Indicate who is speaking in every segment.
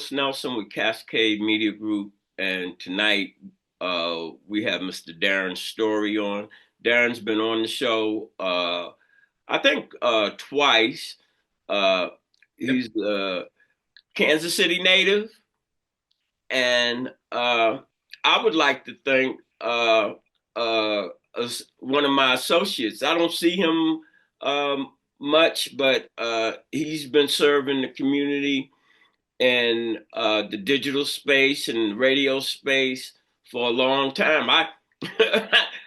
Speaker 1: host Nelson with Cascade Media Group, and tonight we have Mr. Darren Story on. Darren's been on the show, I think, twice. Uh,
Speaker 2: Yep.
Speaker 1: he's a Kansas City native, and I would like to thank as one of my associates. I don't see him much, but he's been serving the community in the digital space and radio space for a long time. I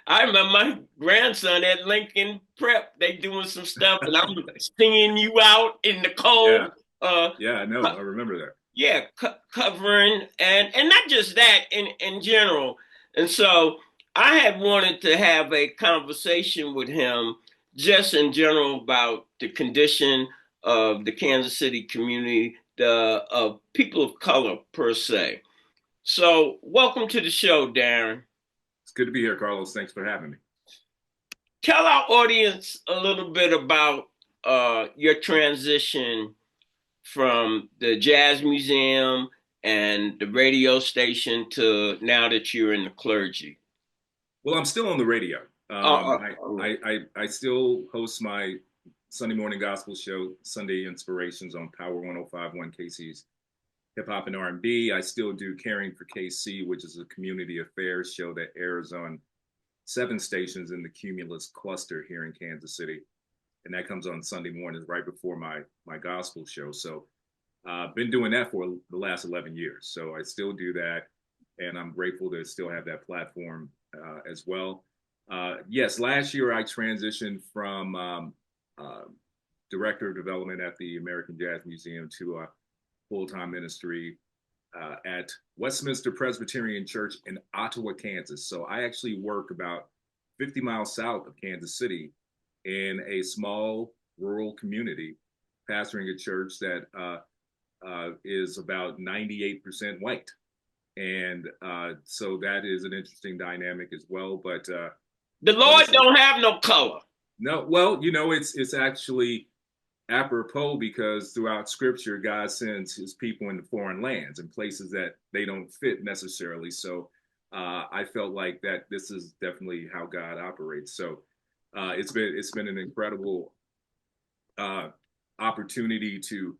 Speaker 1: I remember my grandson at Lincoln Prep. They doing some stuff, and I'm singing you out in the
Speaker 2: Yeah.
Speaker 1: cold. Uh,
Speaker 2: Yeah, I know. I remember that.
Speaker 1: yeah, covering and not just that in general. And so I had wanted to have a conversation with him just in general about the condition of the Kansas City community, the of people of color per se. So welcome to the show, Darren.
Speaker 2: It's good to be here, Carlos. Thanks for having me.
Speaker 1: Tell our audience a little bit about your transition from the Jazz Museum and the radio station to now that you're in the clergy?
Speaker 2: Well, I'm still on the radio.
Speaker 1: Uh,
Speaker 2: I still host my Sunday morning gospel show, Sunday Inspirations on Power 105.1 KC's Hip Hop and R&B. I still do Caring for KC, which is a community affairs show that airs on 7 stations in the Cumulus cluster here in Kansas City. And that comes on Sunday mornings right before my gospel show. So I've been doing that for the last 11 years. So I still do that. And I'm grateful to still have that platform as well. Yes, last year I transitioned from Director of Development at the American Jazz Museum to a full-time ministry at Westminster Presbyterian Church in Ottawa, Kansas. So I actually work about 50 miles south of Kansas City in a small rural community, pastoring a church that is about 98% white. And so that is an interesting dynamic as well. But
Speaker 1: the Lord don't have no color.
Speaker 2: No, well, it's actually apropos because throughout Scripture, God sends His people into foreign lands and places that they don't fit necessarily. So I felt like that this is definitely how God operates. So it's been an incredible opportunity to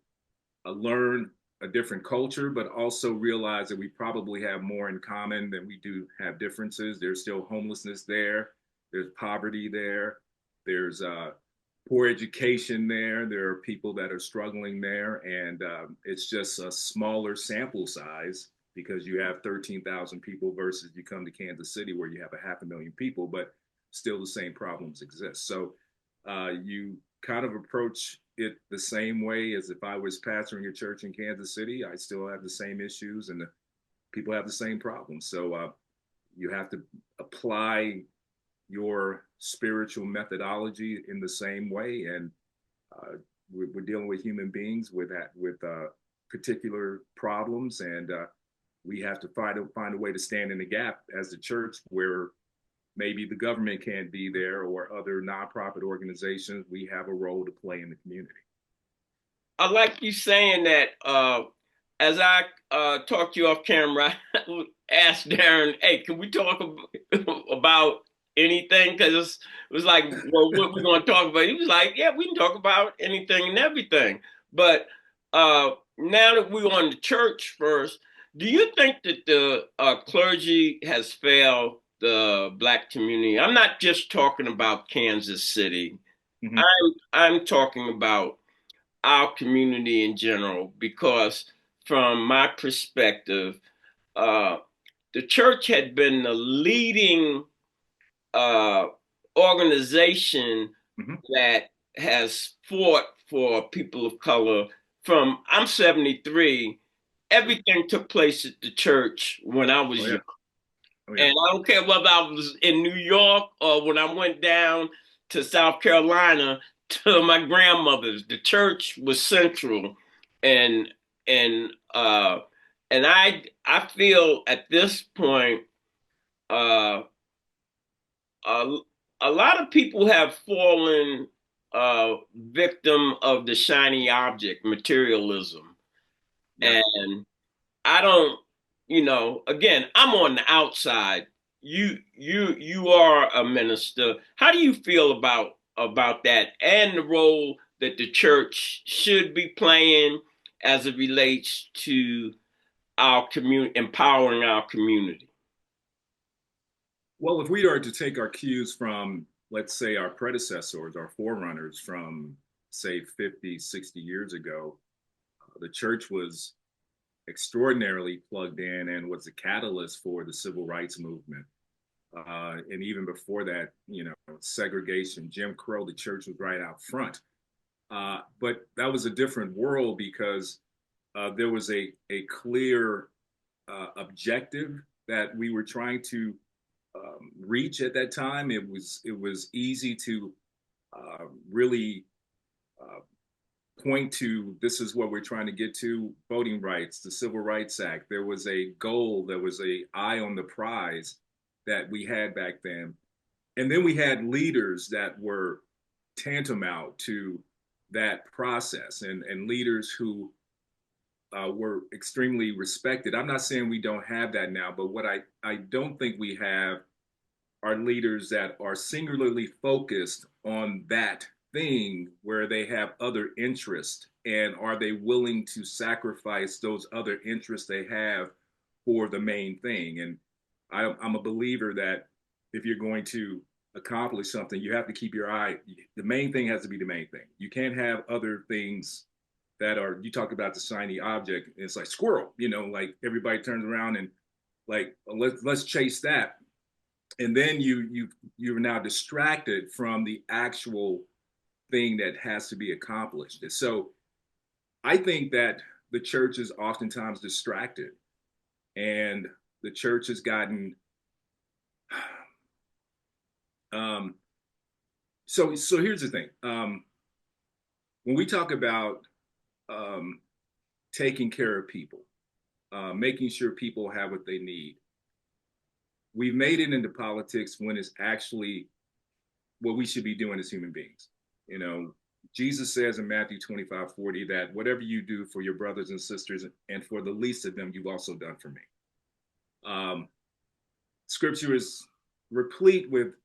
Speaker 2: learn a different culture, but also realize that we probably have more in common than we do have differences. There's still homelessness there. There's poverty there. There's poor education there. There are people that are struggling there. And it's just a smaller sample size because you have 13,000 people versus you come to Kansas City where you have 500,000 people, but still the same problems exist. So you kind of approach it the same way as if I was pastoring a church in Kansas City. I still have the same issues and the people have the same problems. So you have to apply your spiritual methodology in the same way. And we're dealing with human beings with particular problems. And we have to find a way to stand in the gap as the church where maybe the government can't be there or other nonprofit organizations. We have a role to play in the community.
Speaker 1: I like you saying that. As I talked to you off camera, I asked Darren, "Hey, can we talk about anything?" Because it was like, "Well, what we going to talk about?" He was like, "Yeah, we can talk about anything and everything." But now that we're on the church first, do you think that the clergy has failed the Black community? I'm not just talking about Kansas City.
Speaker 2: Mm-hmm.
Speaker 1: I'm talking about our community in general, because from my perspective, the church had been the leading organization
Speaker 2: Mm-hmm.
Speaker 1: that has fought for people of color. I'm 73. Everything took place at the church when I was young.
Speaker 2: Oh, yeah.
Speaker 1: And I don't care whether I was in New York or when I went down to South Carolina to my grandmother's. The church was central, and and uh, and I feel at this point uh, a, a lot of people have fallen victim of the shiny object materialism,
Speaker 2: Yeah.
Speaker 1: and I don't, again, I'm on the outside. You are a minister. How do you feel about that and the role that the church should be playing as it relates to our community, empowering our community?
Speaker 2: Well, if we are to take our cues from, let's say, our predecessors, our forerunners from, say, 50, 60 years ago, the church was extraordinarily plugged in and was a catalyst for the civil rights movement. And even before that, segregation, Jim Crow, the church was right out front. But that was a different world because there was a clear objective that we were trying to reach at that time. It was easy to really uh, point to, this is what we're trying to get to: voting rights, the Civil Rights Act. There was a goal, there was a eye on the prize that we had back then. And then we had leaders that were tantamount to that process, and leaders who were extremely respected. I'm not saying we don't have that now, but what I don't think we have are leaders that are singularly focused on that thing where they have other interests, and are they willing to sacrifice those other interests they have for the main thing. And I'm a believer that if you're going to accomplish something, you have to keep your eye, the main thing has to be the main thing. You can't have other things that are, you talk about the shiny object, and it's like squirrel, like everybody turns around and like, let's chase that. And then you're now distracted from the actual thing that has to be accomplished. And so I think that the church is oftentimes distracted, and the church has gotten so here's the thing. When we talk about taking care of people, making sure people have what they need, we've made it into politics when it's actually what we should be doing as human beings. Jesus says in Matthew 25:40 that whatever you do for your brothers and sisters and for the least of them, you've also done for me. Scripture is replete with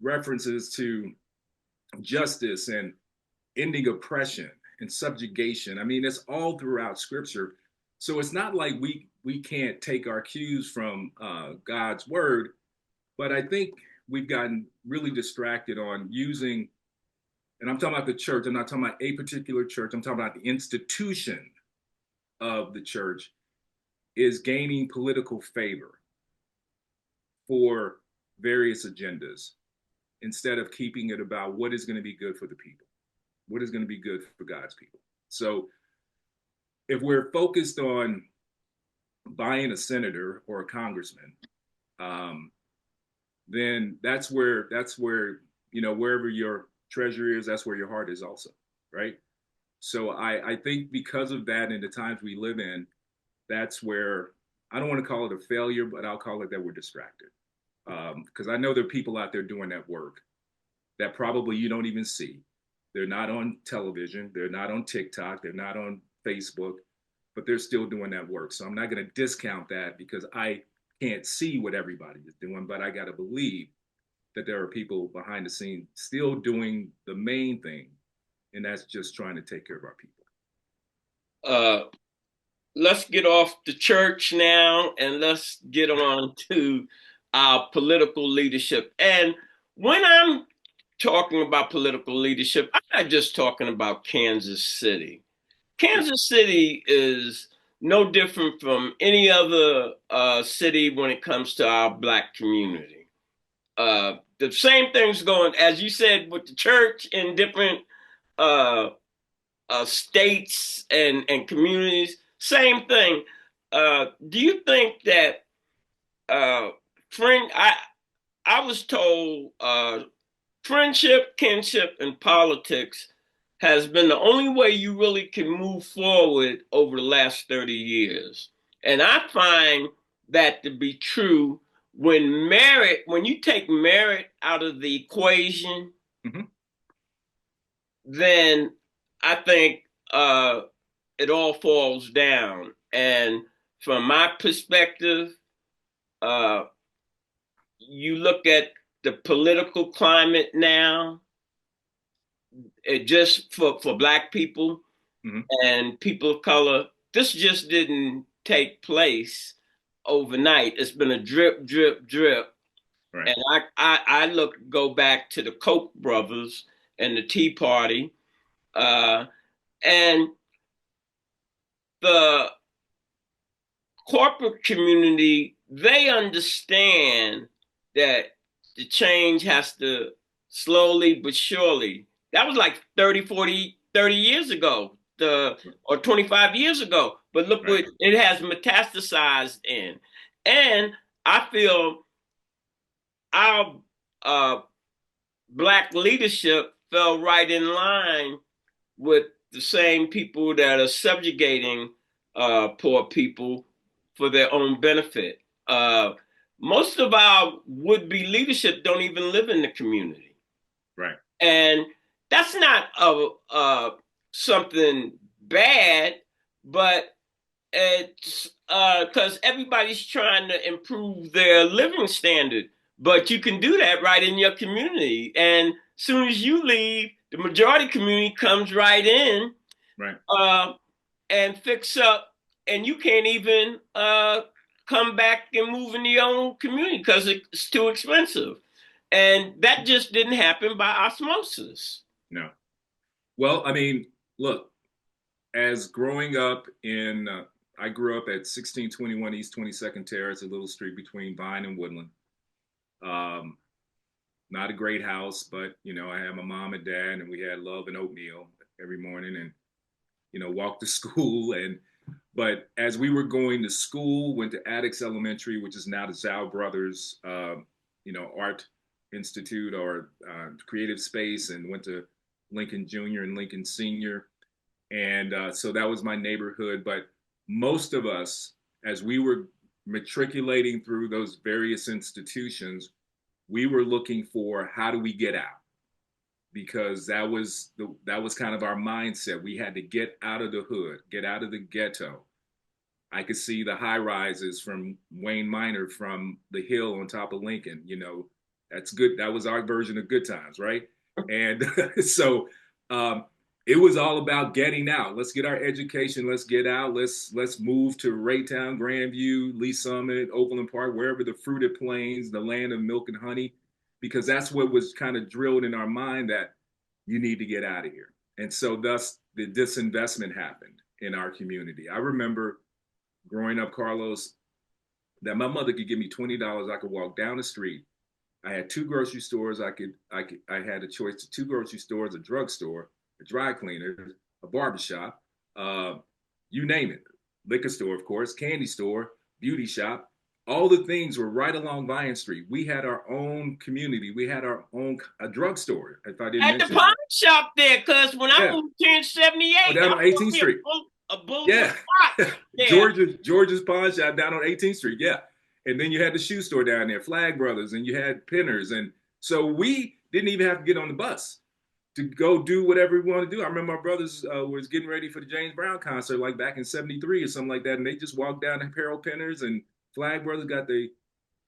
Speaker 2: references to justice and ending oppression and subjugation. I mean, it's all throughout Scripture. So it's not like we can't take our cues from God's word, but I think we've gotten really distracted on using, and I'm talking about the church, I'm not talking about a particular church, I'm talking about the institution of the church is gaining political favor for various agendas instead of keeping it about what is going to be good for the people, what is going to be good for God's people. So if we're focused on buying a senator or a congressman, then that's where wherever your treasure is, that's where your heart is also, right? So I think because of that, in the times we live in, that's where, I don't want to call it a failure, but I'll call it that we're distracted. Because I know there are people out there doing that work that probably you don't even see. They're not on television, they're not on TikTok, they're not on Facebook, but they're still doing that work. So I'm not going to discount that because I can't see what everybody is doing, but I got to believe that there are people behind the scenes still doing the main thing, and that's just trying to take care of our people.
Speaker 1: Let's get off the church now and let's get on to our political leadership. And when I'm talking about political leadership, I'm not just talking about Kansas City. Kansas City is no different from any other city when it comes to our Black community. The same thing's going, as you said, with the church in different uh, states and communities. Same thing. Do you think that friend? I was told friendship, kinship, and politics has been the only way you really can move forward over the last 30 years. And I find that to be true when you take merit out of the equation,
Speaker 2: Mm-hmm.
Speaker 1: then I think it all falls down. And from my perspective, uh, you look at the political climate now, it just for Black people
Speaker 2: Hmm.
Speaker 1: and people of color, this just didn't take place overnight. It's been a drip, drip, drip.
Speaker 2: Right.
Speaker 1: And I go back to the Koch brothers and the Tea Party, uh, and the corporate community, they understand that the change has to slowly but surely. That was like 30, 40, 30 years ago, or 25 years ago. But look
Speaker 2: Right.
Speaker 1: what it has metastasized in. And I feel our uh, Black leadership fell right in line with the same people that are subjugating poor people for their own benefit. Most of our would-be leadership don't even live in the community,
Speaker 2: Right.
Speaker 1: and that's not something bad, but it's because everybody's trying to improve their living standard, but you can do that right in your community. And as soon as you leave, the majority community comes right in
Speaker 2: Right.
Speaker 1: uh, and fix up, and you can't even come back and move in your own community because it's too expensive. And that just didn't happen by osmosis.
Speaker 2: No. Well, I mean, look, as growing up in, I grew up at 1621 East 22nd Terrace, a little street between Vine and Woodland. Um, Not a great house, but I had my mom and dad, and we had love and oatmeal every morning, and walked to school. And but as we were going to school, went to Addicts Elementary, which is now the Zhao Brothers, Art Institute or Creative Space, and went to Lincoln Junior and Lincoln Senior. And so that was my neighborhood. But most of us, as we were matriculating through those various institutions, we were looking for how do we get out, because that was kind of our mindset. We had to get out of the hood, get out of the ghetto. I could see the high rises from Wayne Minor from the hill on top of Lincoln. That's good. That was our version of good times, right? And so um, it was all about getting out. Let's get our education. Let's get out. Let's move to Raytown, Grandview, Lee Summit, Overland Park, wherever the fruited plains, the land of milk and honey, because that's what was kind of drilled in our mind, that you need to get out of here. And so thus the disinvestment happened in our community. I remember growing up, Carlos, that my mother could give me $20. I could walk down the street. I had two grocery stores. I had a choice to two grocery stores, a drugstore, a dry cleaner, a barbershop, you name it, liquor store, of course, candy store, beauty shop. All the things were right along Vine Street. We had our own community. We had our own a drugstore, if I didn't
Speaker 1: At the
Speaker 2: mention
Speaker 1: pawn
Speaker 2: that.
Speaker 1: shop there, because when I
Speaker 2: Yeah.
Speaker 1: moved here in
Speaker 2: Oh,
Speaker 1: '78,
Speaker 2: down
Speaker 1: I
Speaker 2: on
Speaker 1: bought
Speaker 2: 18th
Speaker 1: me
Speaker 2: Street.
Speaker 1: a bowl of
Speaker 2: Yeah.
Speaker 1: watch there.
Speaker 2: George's Pawn Shop down on 18th Street. Yeah. And then you had the shoe store down there, Flag Brothers, and you had Pinners. And so we didn't even have to get on the bus to go do whatever we wanted to do. I remember my brothers was getting ready for the James Brown concert, like back in '73 or something like that. And they just walked down to Apparel Pinners, and Flag Brothers got the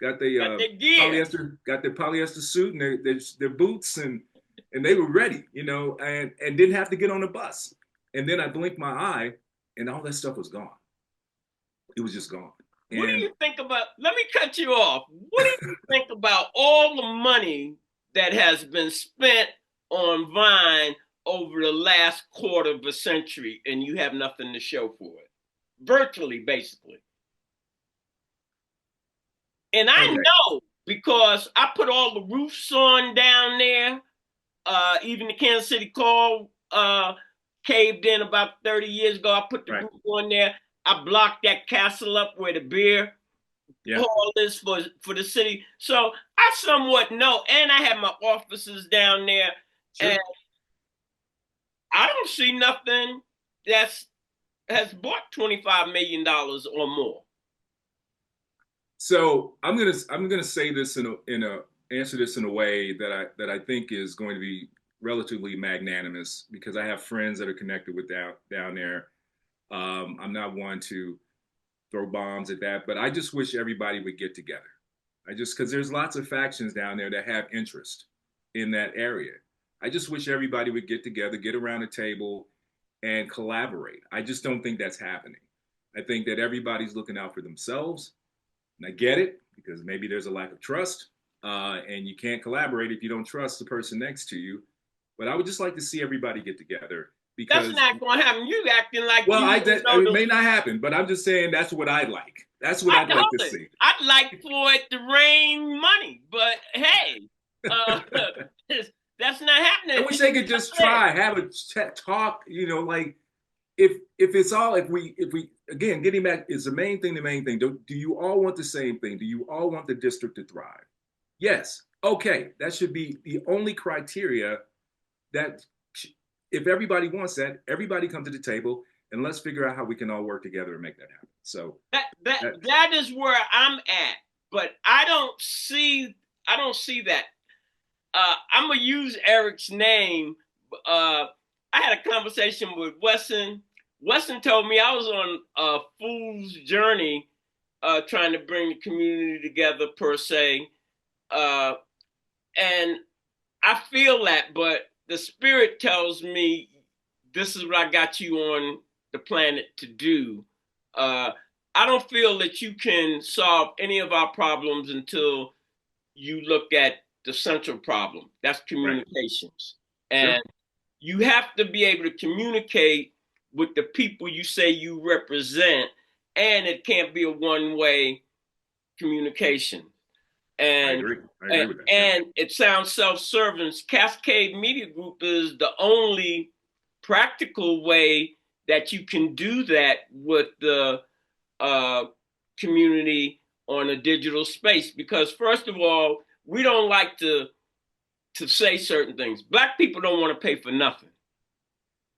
Speaker 1: Got their gear.
Speaker 2: polyester suit and their boots, and they were ready, and didn't have to get on the bus. And then I blinked my eye, and all that stuff was gone. It was just gone.
Speaker 1: What do
Speaker 2: And
Speaker 1: you think about? Let me cut you off. What do you think about all the money that has been spent on Vine over the last quarter of a century, and you have nothing to show for it? Virtually, basically. And I
Speaker 2: okay,
Speaker 1: know because I put all the roofs on down there. Even the Kansas City Call caved in about 30 years ago. I put the
Speaker 2: right,
Speaker 1: roof on there. I blocked that castle up where the beer
Speaker 2: yeah,
Speaker 1: hall is for the city. So I somewhat know, and I have my offices down there, and
Speaker 2: sure.
Speaker 1: I don't see nothing that's has bought $25 million or more.
Speaker 2: So I'm gonna say this in a answer this in a way that I think is going to be relatively magnanimous, because I have friends that are connected with down there. I'm not one to throw bombs at that, but I just wish everybody would get together. Because there's lots of factions down there that have interest in that area. I just wish everybody would get together, get around a table, and collaborate. I just don't think that's happening. I think that everybody's looking out for themselves, and I get it because maybe there's a lack of trust, and you can't collaborate if you don't trust the person next to you. But I would just like to see everybody get together because
Speaker 1: That's not going to happen. You acting like
Speaker 2: it may not happen, but I'm just saying that's what I like. That's what I'd like to see.
Speaker 1: I'd like for it to rain money, but hey, that's not happening.
Speaker 2: I wish they could just try, have a talk. Like if we again, getting back is the main thing. Do you all want the same thing? Do you all want the district to thrive? Yes. Okay, that should be the only criteria. That if everybody wants that, everybody come to the table and let's figure out how we can all work together and make that happen. So
Speaker 1: that is where I'm at, but I don't see that. I'm gonna use Eric's name. I had a conversation with Weston. Weston told me I was on a fool's journey, trying to bring the community together per se, and I feel that, but the spirit tells me this is what I got you on the planet to do. I don't feel that you can solve any of our problems until you look at the central problem. That's communications. Right. And you have to be able to communicate with the people you say you represent, and it can't be a one-way communication. And, I agree with that. And it sounds self-serving. Cascade Media Group is the only practical way that you can do that with the community on a digital space. Because first of all, we don't like to say certain things. Black people don't want to pay for nothing.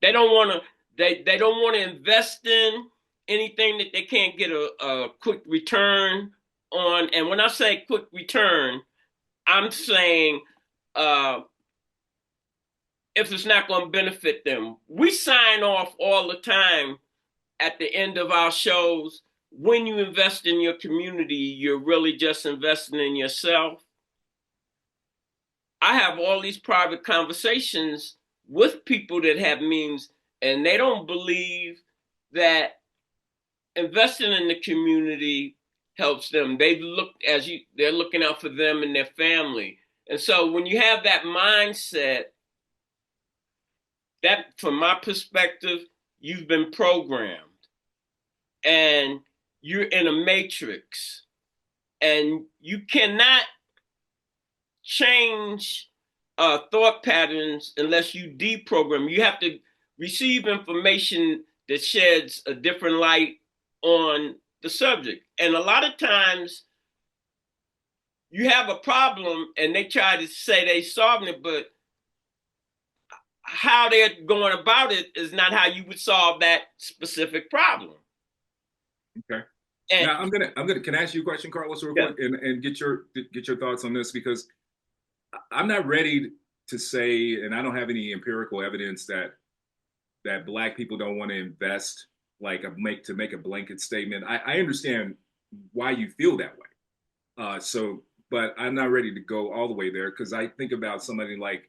Speaker 1: They don't want to. They don't want to invest in anything that they can't get a quick return on. And when I say quick return, I'm saying if it's not going to benefit them. We sign off all the time at the end of our shows. When you invest in your community, you're really just investing in yourself. I have all these private conversations with people that have means, and they don't believe that investing in the community helps them. They're looking out for them and their family. And so when you have that mindset, that from my perspective, you've been programmed and you're in a matrix, and you cannot change thought patterns unless you deprogram. You have to receive information that sheds a different light on the subject. And a lot of times you have a problem and they try to say they're solving it, but how they're going about it is not how you would solve that specific problem.
Speaker 2: Okay. And now can I ask you a question, Carlos, real quick, and get your thoughts on this, because I'm not ready to say, and I don't have any empirical evidence that Black people don't want to invest, like to make a blanket statement. I understand why you feel that way. But I'm not ready to go all the way there, because I think about somebody like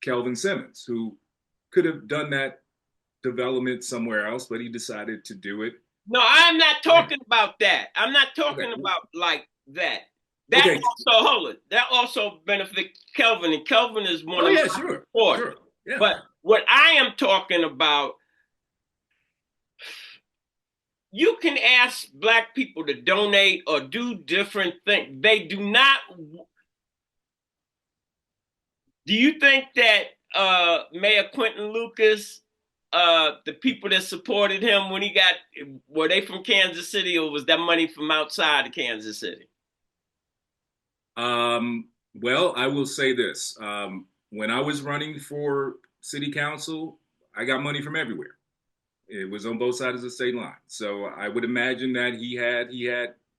Speaker 2: Kelvin Simmons, who could have done that development somewhere else, but he decided to do it.
Speaker 1: No, I'm not talking about that. I'm not talking about like that. That also benefits Kelvin, and Kelvin is one of my supporters. Yeah. But what I am talking about, you can ask Black people to donate or do different things. They do not. Do you think that Mayor Quentin Lucas, the people that supported him when were they from Kansas City, or was that money from outside of Kansas City?
Speaker 2: Well, I will say this. When I was running for city council, I got money from everywhere. It was on both sides of the state line. So I would imagine that he had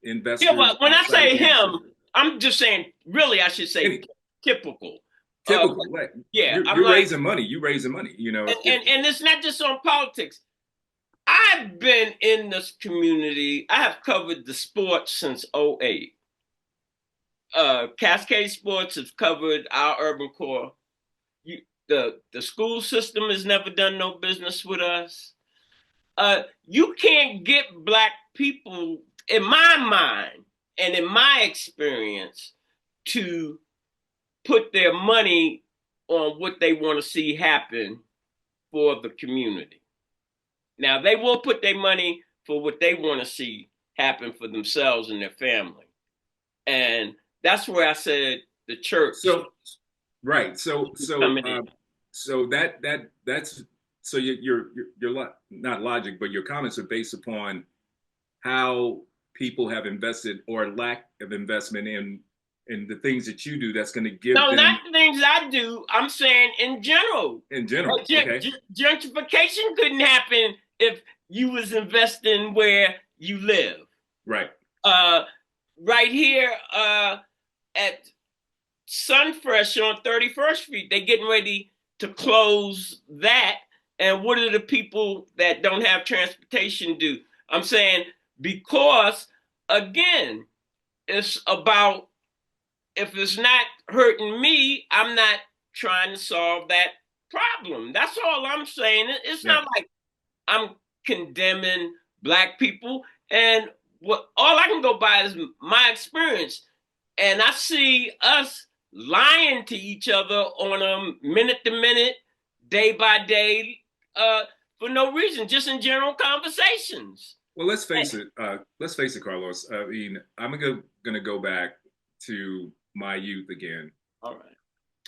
Speaker 2: investors.
Speaker 1: Yeah, but when I say him, I'm just saying, really, I should say typical.
Speaker 2: Right. Yeah, you're raising money. You raising money, you know.
Speaker 1: And it's not just on politics. I've been in this community. I have covered the sports since '08. Cascade Sports has covered our urban core. You, the school system has never done no business with us. You can't get Black people, in my mind and in my experience, to put their money on what they want to see happen for the community. Now, they will put their money for what they want to see happen for themselves and their family. And that's where I said the church.
Speaker 2: So, right.
Speaker 1: Coming in.
Speaker 2: So that's so your not logic, but your comments are based upon how people have invested or lack of investment in the things that you do. That's going to give
Speaker 1: No,
Speaker 2: them
Speaker 1: not the things I do. I'm saying in general.
Speaker 2: in general. Okay.
Speaker 1: Gentrification couldn't happen if you was investing where you live.
Speaker 2: Right.
Speaker 1: Right here at Sunfresh on 31st Street, they're getting ready to close that. And what do the people that don't have transportation do? I'm saying because, again, it's about, if it's not hurting me, I'm not trying to solve that problem. That's all I'm saying. It's not like I'm condemning Black people. And what all I can go by is my experience. And I see us lying to each other on a minute to minute, day by day, for no reason, just in general conversations.
Speaker 2: Well, let's face it. Let's face it, Carlos. I mean, I'm gonna go back to my youth again.
Speaker 1: All right.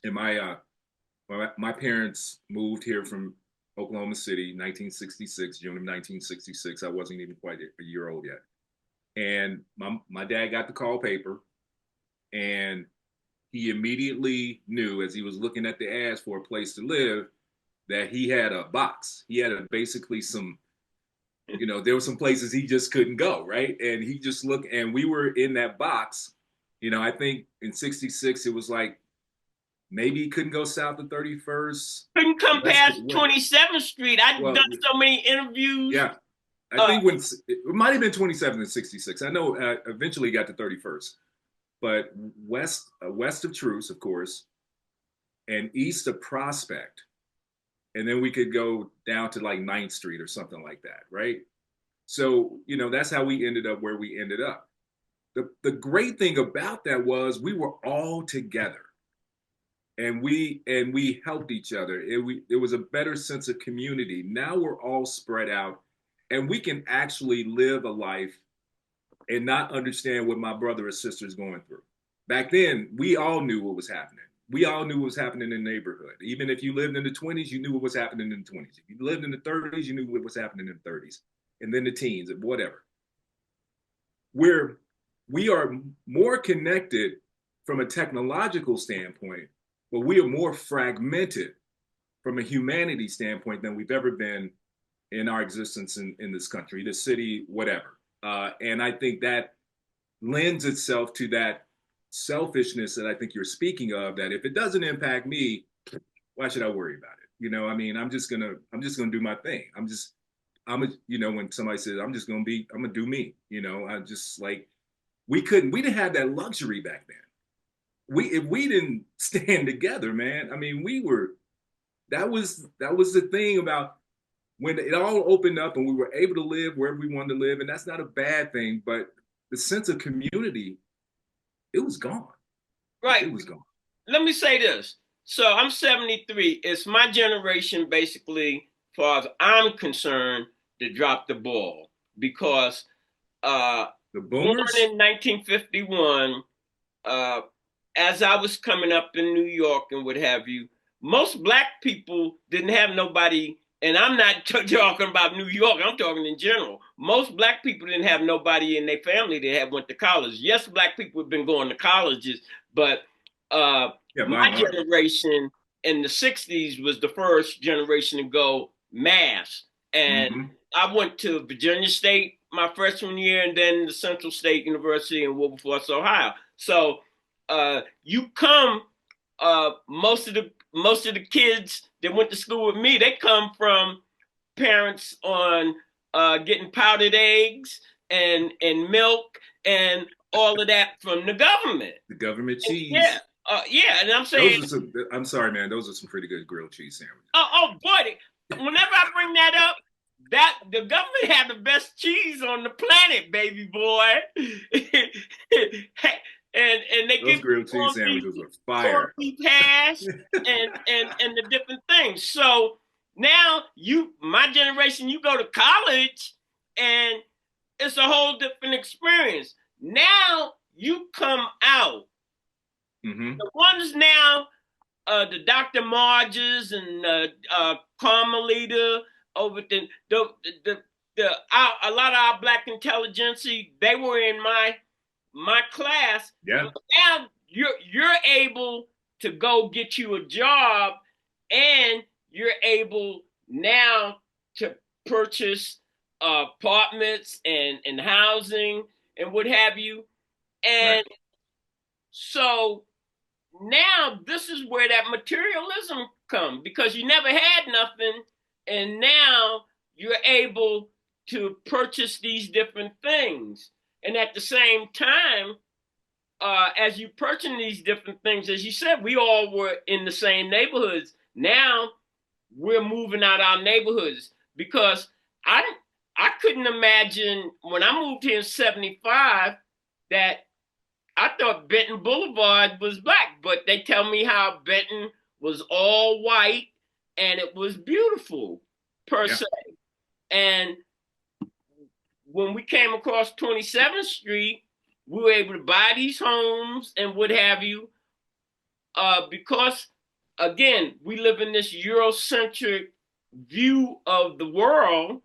Speaker 2: And my parents moved here from Oklahoma City, 1966, June of 1966. I wasn't even quite a year old yet. And my dad got the call paper, and he immediately knew, as he was looking at the ads for a place to live, that he had a box. He had basically some, there were some places he just couldn't go, right? And he just looked, and we were in that box. I think in '66 it was like maybe he couldn't go south of 31st.
Speaker 1: Couldn't come past 27th Street. I've done so many interviews.
Speaker 2: Yeah. I think when it might have been 27th and '66. I know eventually got to 31st. But west of Truce, of course, and east of Prospect. And then we could go down to like 9th Street or something like that, right? So, that's how we ended up where we ended up. The great thing about that was we were all together, and we helped each other. It was a better sense of community. Now we're all spread out, and we can actually live a life and not understand what my brother or sister is going through. Back then, we all knew what was happening. We all knew what was happening in the neighborhood. Even if you lived in the 20s, you knew what was happening in the 20s. If you lived in the 30s, you knew what was happening in the 30s. And then the teens, and whatever. We are more connected from a technological standpoint, but we are more fragmented from a humanity standpoint than we've ever been in our existence in this country, the city, whatever. And I think that lends itself to that selfishness that I think you're speaking of, that if it doesn't impact me, why should I worry about it? I mean, I'm just gonna do my thing. When somebody says I'm gonna do me, I just like, we didn't have that luxury back then. If we didn't stand together, man, I mean, that was the thing about when it all opened up and we were able to live wherever we wanted to live. And that's not a bad thing, but the sense of community, it was gone.
Speaker 1: Right.
Speaker 2: It was gone.
Speaker 1: Let me say this. So I'm 73. It's my generation, basically, as far as I'm concerned, to drop the ball, because
Speaker 2: the boomers?
Speaker 1: Born in 1951, as I was coming up in New York and what have you, most Black people didn't have nobody. And I'm not talking about New York. I'm talking in general. Most Black people didn't have nobody in their family that went to college. Yes, Black people have been going to colleges, but my generation in the 60s was the first generation to go mass. And I went to Virginia State my freshman year, and then the Central State University in Wilberforce, Ohio. So you come, most of the kids that went to school with me, they come from parents on getting powdered eggs and milk and all of that from the government.
Speaker 2: The government
Speaker 1: Yeah,
Speaker 2: cheese.
Speaker 1: yeah, and I'm saying,
Speaker 2: Those are some. I'm sorry, man. Those are some pretty good grilled cheese sandwiches.
Speaker 1: oh boy, whenever I bring that up, that the government had the best cheese on the planet, baby boy. And they
Speaker 2: Those
Speaker 1: give you
Speaker 2: grilled cheese sandwiches are
Speaker 1: corned
Speaker 2: fire.
Speaker 1: beef hash and the different things. So now my generation, you go to college and it's a whole different experience. Now you come out.
Speaker 2: Mm-hmm.
Speaker 1: The ones now, the Dr. Marges and Carmelita over a lot of our black intelligentsia, they were in my class.
Speaker 2: Yeah.
Speaker 1: Now you're able to go get you a job, and you're able now to purchase apartments and housing and what have you. And
Speaker 2: right.
Speaker 1: So now this is where that materialism comes, because you never had nothing, and now you're able to purchase these different things. And at the same time, as you purchasing these different things, as you said, we all were in the same neighborhoods. Now we're moving out our neighborhoods, because I couldn't imagine when I moved here in '75 that I thought Benton Boulevard was black, but they tell me how Benton was all white and it was beautiful per se. And when we came across 27th Street, we were able to buy these homes and what have you, because, again, we live in this Eurocentric view of the world,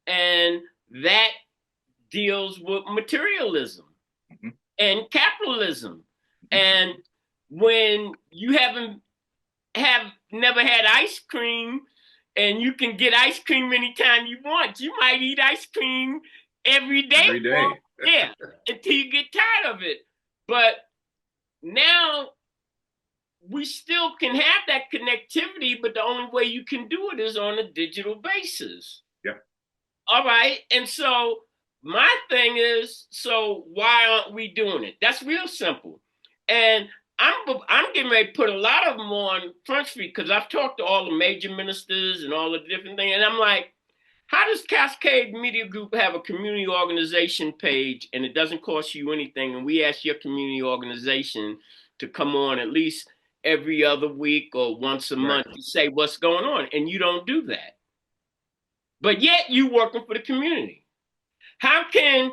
Speaker 1: and that deals with materialism and capitalism. And when you have never had ice cream, and you can get ice cream anytime you want, you might eat ice cream every day.
Speaker 2: Every day.
Speaker 1: Yeah, until you get tired of it. But now we still can have that connectivity, but the only way you can do it is on a digital basis.
Speaker 2: Yeah.
Speaker 1: All right. And so my thing is, so why aren't we doing it? That's real simple. And I'm getting ready to put a lot of them on Front Street, because I've talked to all the major ministers and all the different things. And I'm like, how does Cascade Media Group have a community organization page and it doesn't cost you anything? And we ask your community organization to come on at least every other week or once a month to say what's going on. And you don't do that. But yet you working for the community. How can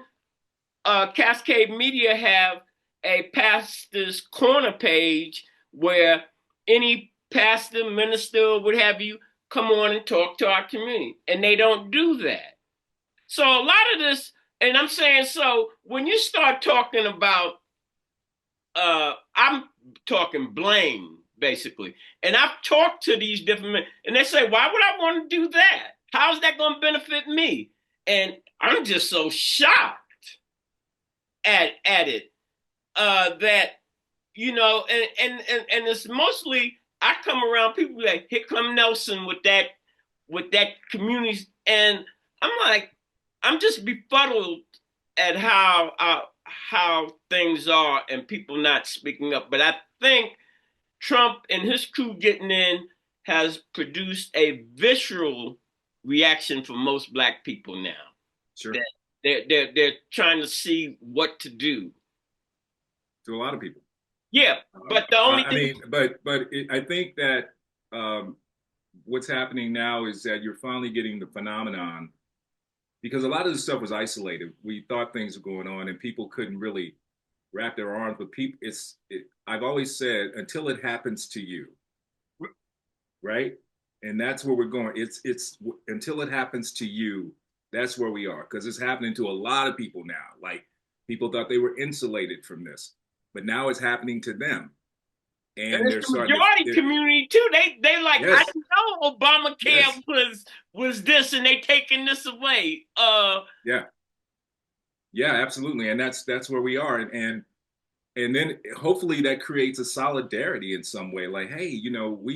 Speaker 1: Cascade Media have a pastor's corner page where any pastor, minister, what have you, come on and talk to our community? And they don't do that. So a lot of this, and I'm saying, so when you start talking about, I'm talking blame, basically. And I've talked to these different men, and they say, why would I want to do that? How's that going to benefit me? And I'm just so shocked at it. That, you know, and it's mostly, I come around people like, here come Nelson with that community, and I'm like, I'm just befuddled at how things are and people not speaking up. But I think Trump and his crew getting in has produced a visceral reaction from most black people now.
Speaker 2: Sure.
Speaker 1: They're trying to see what to do.
Speaker 2: To a lot of people.
Speaker 1: Yeah, but the only thing.
Speaker 2: I think that what's happening now is that you're finally getting the phenomenon, because a lot of this stuff was isolated. We thought things were going on, and people couldn't really wrap their arms. But people, I've always said, until it happens to you, right? And that's where we're going. It's until it happens to you. That's where we are, because it's happening to a lot of people now. Like, people thought they were insulated from this, but now it's happening to them. And
Speaker 1: it's the majority community too. They like, yes. I know Obamacare was this, and they taking this away.
Speaker 2: Yeah, absolutely, and that's where we are, and then hopefully that creates a solidarity in some way. Like, hey, you know,
Speaker 1: but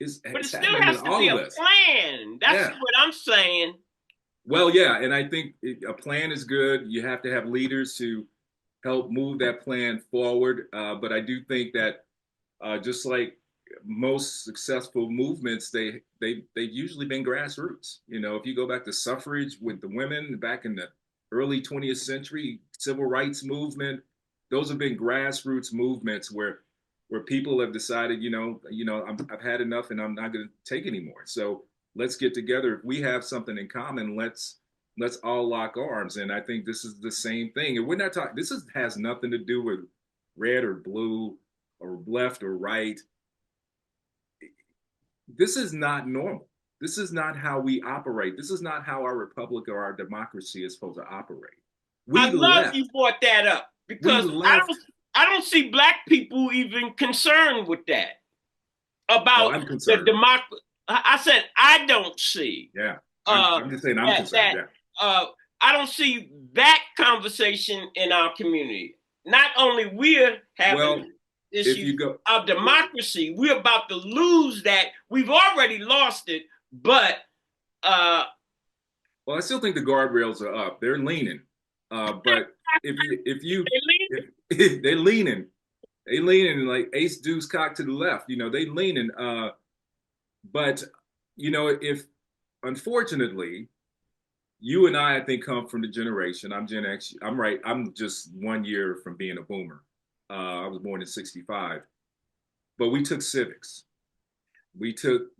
Speaker 1: it still has to be a plan. That's what I'm saying.
Speaker 2: Well, yeah, and I think a plan is good. You have to have leaders to help move that plan forward. But I do think that just like most successful movements, they've usually been grassroots. You know, if you go back to suffrage with the women back in the early 20th century, civil rights movement, those have been grassroots movements where people have decided, I've had enough and I'm not going to take anymore. So let's get together. If we have something in common, let's all lock arms. And I think this is the same thing. And we're not talking. Has nothing to do with red or blue or left or right. This is not normal. This is not how we operate. This is not how our republic or our democracy is supposed to operate.
Speaker 1: I
Speaker 2: We
Speaker 1: love
Speaker 2: left.
Speaker 1: you brought that up
Speaker 2: We
Speaker 1: because
Speaker 2: left.
Speaker 1: I don't see black people even concerned with that
Speaker 2: Oh,
Speaker 1: about
Speaker 2: I'm
Speaker 1: the
Speaker 2: concerned.
Speaker 1: democracy. I said I don't see
Speaker 2: Yeah.
Speaker 1: uh,
Speaker 2: I'm just saying I'm concerned.
Speaker 1: that
Speaker 2: Yeah.
Speaker 1: I don't see that conversation in our community. Not only we're
Speaker 2: Well,
Speaker 1: having
Speaker 2: if
Speaker 1: issue
Speaker 2: you go,
Speaker 1: of democracy, we're about to lose that. We've already lost it, but uh,
Speaker 2: well, I still think the guardrails are up. They're leaning. But if you if they're leaning, they leaning like ace deuce cock to the left. You know, they leaning. But if unfortunately you and I think, come from the generation. I'm Gen X. I'm right. I'm just 1 year from being a boomer. I was born in '65, but we took civics. We took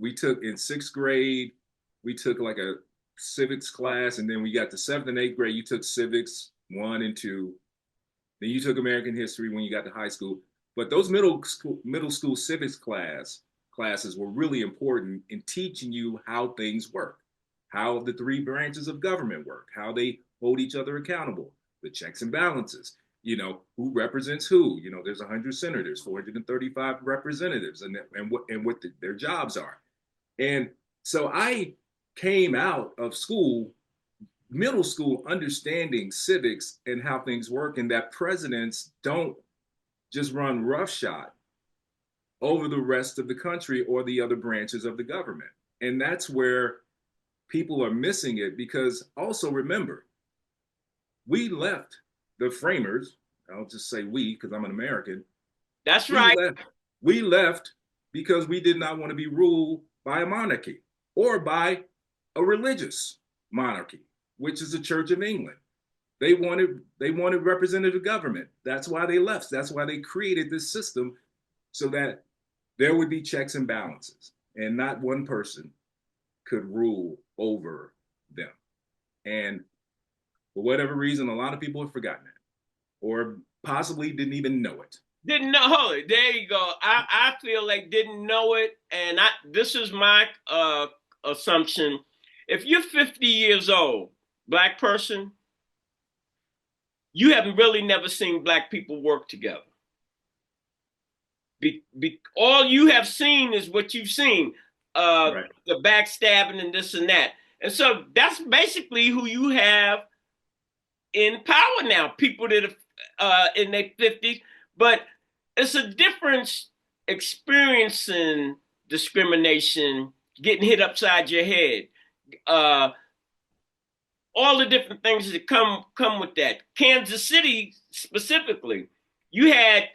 Speaker 2: in sixth grade. We took like a civics class, and then we got to seventh and eighth grade. You took civics 1 and 2. Then you took American history when you got to high school. But those middle school civics classes were really important in teaching you how things work, how the three branches of government work, how they hold each other accountable, the checks and balances. Who represents who. There's 100 senators, 435 representatives, and what their jobs are. And so I came out of school, middle school, understanding civics and how things work, and that presidents don't just run roughshod over the rest of the country or the other branches of the government. And that's where people are missing it, because also remember, we left, the framers, I'll just say we because I'm an American,
Speaker 1: that's
Speaker 2: we
Speaker 1: right.
Speaker 2: left we left because we did not want to be ruled by a monarchy or by a religious monarchy, which is the Church of England. They wanted representative government. That's why they left. That's why they created this system, so that there would be checks and balances, and not one person could rule over them. And for whatever reason, a lot of people have forgotten it, or possibly didn't even know it.
Speaker 1: Didn't know it. There you go. I feel like didn't know it, and this is my assumption. If you're 50 years old, black person, you haven't really never seen black people work together. All you have seen is what you've seen,
Speaker 2: Right.
Speaker 1: the backstabbing and this and that. And so that's basically who you have in power now, people that are in their 50s. But it's a difference experiencing discrimination, getting hit upside your head, uh, all the different things that come with that. Kansas City specifically, you had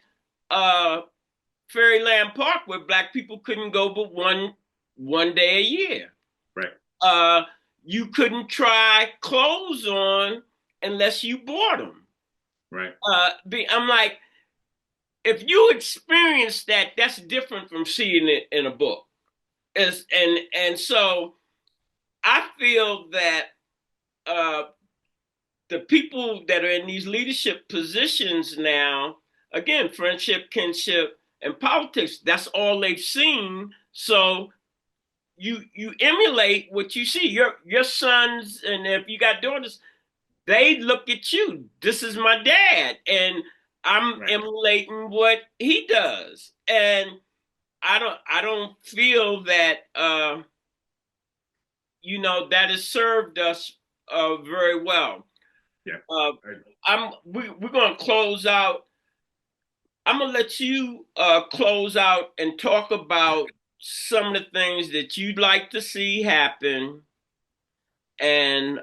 Speaker 1: Fairyland Park where black people couldn't go but one day a year.
Speaker 2: Right.
Speaker 1: You couldn't try clothes on unless you bought them.
Speaker 2: Right.
Speaker 1: I'm like, if you experience that, that's different from seeing it in a book. And so I feel that the people that are in these leadership positions now, again, friendship, kinship, and politics, that's all they've seen. So you emulate what you see. Your sons, and if you got daughters, they look at you. This is my dad, and I'm
Speaker 2: Right.
Speaker 1: emulating what he does. And I don't feel that that has served us very well.
Speaker 2: Yeah.
Speaker 1: We're gonna close out. I'm gonna let you close out and talk about some of the things that you'd like to see happen and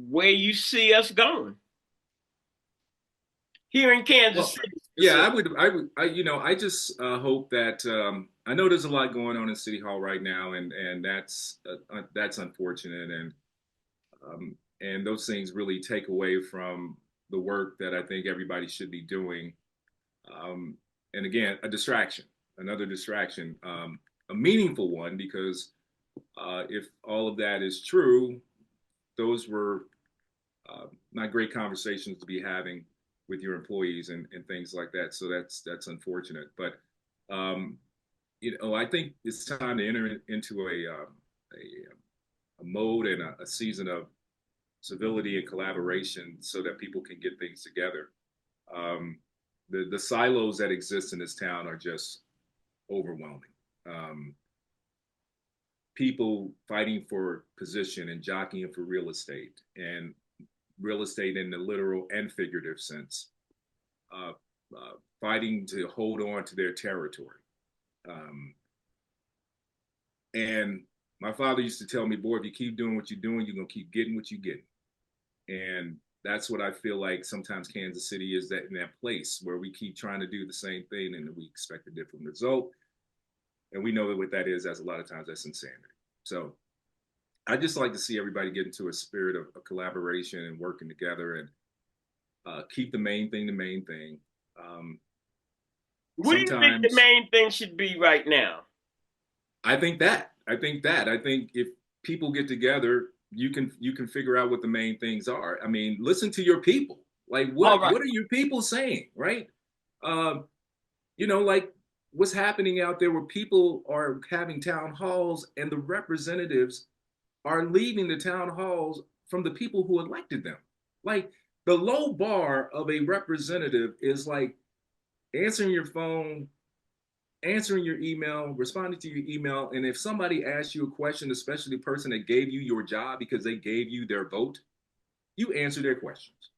Speaker 1: where you see us going here in Kansas
Speaker 2: Well,
Speaker 1: City
Speaker 2: yeah,
Speaker 1: specifically.
Speaker 2: I just hope that I know there's a lot going on in City Hall right now, and that's unfortunate, and those things really take away from the work that I think everybody should be doing. Um, and again, a distraction, another distraction, a meaningful one, because if all of that is true, those were not great conversations to be having with your employees and things like that. So that's unfortunate. But I think it's time to enter into a mode and a season of civility and collaboration so that people can get things together. Um, the silos that exist in this town are just overwhelming. Um, People fighting for position and jockeying for real estate in the literal and figurative sense, uh, fighting to hold on to their territory. Um, and my father used to tell me, boy, if you keep doing what you're doing, you're going to keep getting what you're getting. And that's what I feel like sometimes Kansas City is, that in that place where we keep trying to do the same thing and we expect a different result. And we know that what that is, as a lot of times, that's insanity. So I just like to see everybody get into a spirit of collaboration and working together, and keep the main thing the main thing. Um,
Speaker 1: What do you think the
Speaker 2: Sometimes
Speaker 1: main thing should be right now?
Speaker 2: I think if people get together, you can figure out what the main things are. I mean, listen to your people. Like,
Speaker 1: All
Speaker 2: what
Speaker 1: right.
Speaker 2: are your people saying, right? Um, like what's happening out there, where people are having town halls and the representatives are leaving the town halls from the people who elected them. Like, the low bar of a representative is like answering your phone, answering your email, responding to your email. And if somebody asks you a question, especially the person that gave you your job because they gave you their vote, you answer their questions.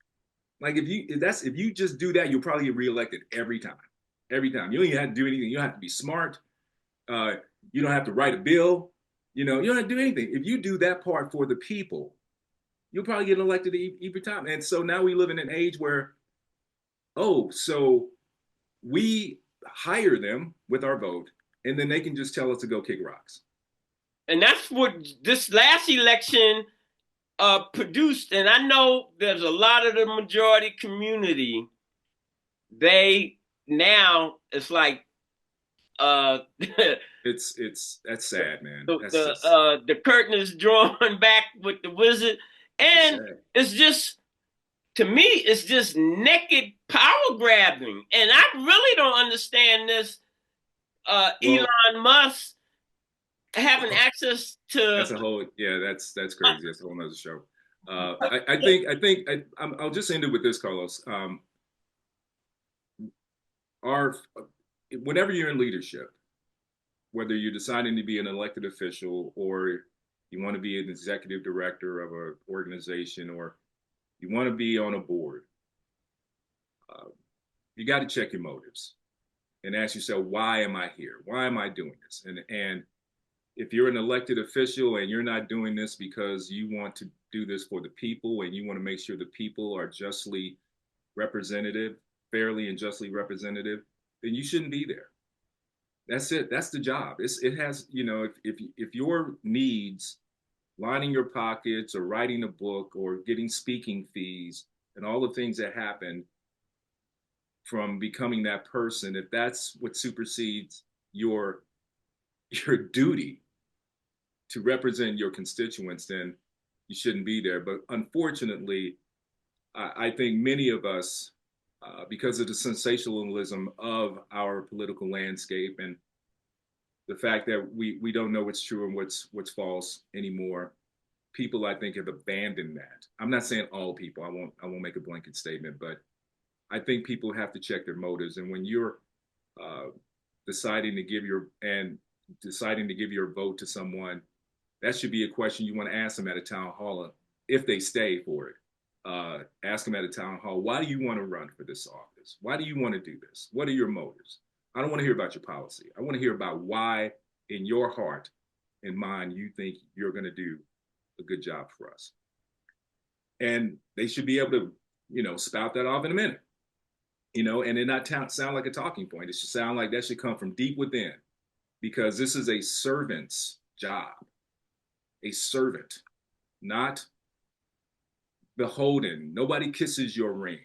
Speaker 2: Like, if you just do that, you'll probably get reelected every time. Every time. You don't even have to do anything. You don't have to be smart. Uh, you don't have to write a bill. You don't have to do anything. If you do that part for the people, you'll probably get elected every time. And so now we live in an age where, oh, so we hire them with our vote, and then they can just tell us to go kick rocks.
Speaker 1: And that's what this last election produced. And I know there's a lot of the majority community. They now it's like the
Speaker 2: That's sad, man. That's
Speaker 1: the
Speaker 2: just
Speaker 1: the curtain is drawn back with the wizard,
Speaker 2: it's
Speaker 1: and
Speaker 2: sad.
Speaker 1: it's just, to me, it's just naked power grabbing, and I really don't understand this.
Speaker 2: Well,
Speaker 1: Elon Musk having access to.
Speaker 2: that's a whole yeah. That's crazy. That's a whole nother show. I'll just end it with this, Carlos. Our Whenever you're in leadership, whether you're deciding to be an elected official, or you want to be an executive director of an organization, or you want to be on a board, uh, you got to check your motives and ask yourself, why am I here? Why am I doing this? And if you're an elected official and you're not doing this because you want to do this for the people and you want to make sure the people are justly representative, fairly and justly representative, then you shouldn't be there. That's it. That's the job. It has, if your needs, lining your pockets or writing a book or getting speaking fees and all the things that happen from becoming that person, if that's what supersedes your duty to represent your constituents, then you shouldn't be there. But unfortunately, I think many of us, because of the sensationalism of our political landscape and the fact that we don't know what's true and what's false anymore, people, I think, have abandoned that. I'm not saying all people. I won't make a blanket statement, but I think people have to check their motives. And when you're uh, deciding to give your vote to someone, that should be a question you want to ask them at a town hall if they stay for it. Ask them at a town hall, why do you want to run for this office? Why do you want to do this? What are your motives? I don't want to hear about your policy. I want to hear about why, in your heart, in mind you think you're going to do a good job for us. And they should be able to, spout that off in a minute, and it not sound like a talking point. It should sound like that should come from deep within, because this is a servant's job, a servant, not beholden. Nobody kisses your ring.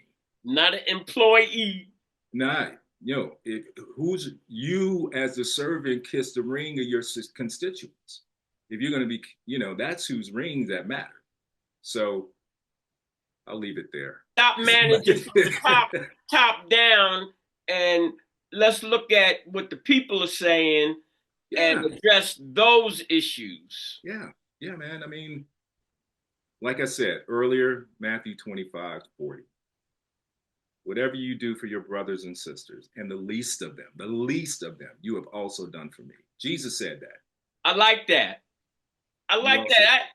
Speaker 1: Not an employee.
Speaker 2: Not, who's you as the servant kiss the ring of your constituents. If you're going to be, that's whose rings that matter. So I'll leave it there.
Speaker 1: Stop managing from the top down, and let's look at what the people are saying and address those issues.
Speaker 2: Yeah, man. I mean, like I said earlier, Matthew 25:40. Whatever you do for your brothers and sisters, and the least of them, you have also done for me. Jesus said that.
Speaker 1: I like that. I like that.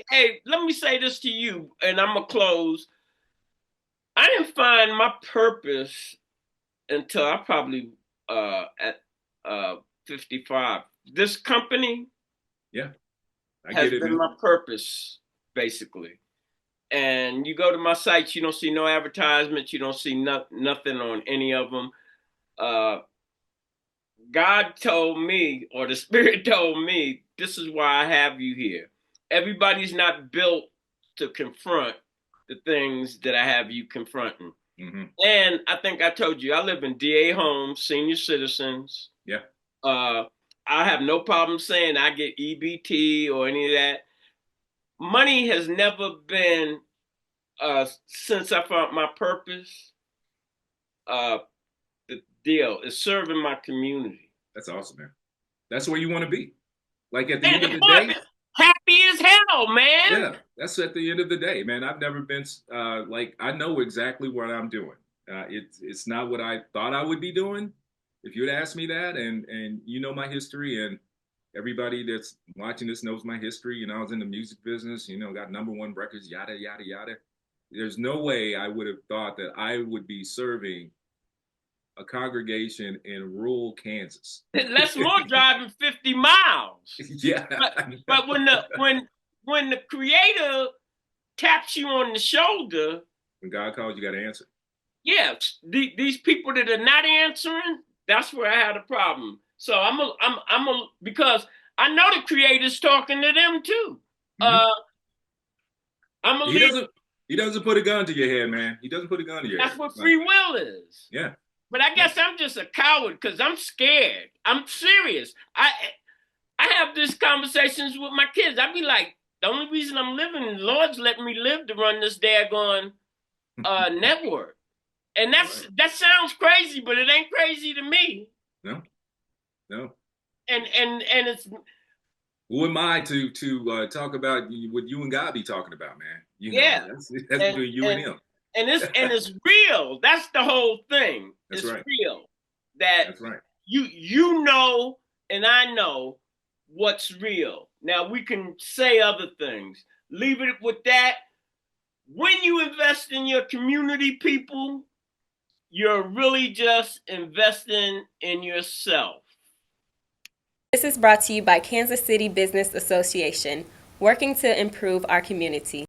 Speaker 1: Hey, let me say this to you, and I'm going to close. I didn't find my purpose until I probably at 55. This company has been my purpose, basically. And you go to my sites, you don't see no advertisements. You don't see nothing on any of them. God told me, or the Spirit told me, this is why I have you here. Everybody's not built to confront the things that I have you confronting. Mm-hmm. And I think I told you, I live in DA homes, senior citizens.
Speaker 2: Yeah.
Speaker 1: I have no problem saying I get EBT or any of that. Money has never been, since I found my purpose, the deal is serving my community.
Speaker 2: That's awesome, man. That's where you want to be. Like at the end of the day,
Speaker 1: happy as hell, man.
Speaker 2: Yeah, that's at the end of the day, man. I've never been I know exactly what I'm doing. It's not what I thought I would be doing. If you'd asked me that, and my history, and everybody that's watching this knows my history. I was in the music business. Got #1 records, yada yada yada. There's no way I would have thought that I would be serving a congregation in rural Kansas.
Speaker 1: That's more driving 50 miles.
Speaker 2: Yeah.
Speaker 1: But when the Creator taps you on the shoulder,
Speaker 2: when God calls, you got to answer.
Speaker 1: Yeah, these people that are not answering, that's where I had a problem. So because I know the Creator's talking to them too.
Speaker 2: Mm-hmm. He doesn't put a gun to your head, man. He doesn't put a gun to your head.
Speaker 1: That's what free will is.
Speaker 2: Yeah.
Speaker 1: But I guess I'm just a coward because I'm scared. I'm serious. I have these conversations with my kids. I be like, the only reason I'm living, the Lord's letting me live to run this daggone network. And that sounds crazy, but it ain't crazy to me.
Speaker 2: No.
Speaker 1: And it's.
Speaker 2: Who am I to talk about what you and God be talking about, man? That's between you and him.
Speaker 1: And it's real. That's the whole thing.
Speaker 2: That's
Speaker 1: it's
Speaker 2: right.
Speaker 1: Real. That's right. You know, and I know what's real. Now we can say other things. Leave it with that. When you invest in your community, people, you're really just investing in yourself.
Speaker 3: This is brought to you by Kansas City Business Association, working to improve our community.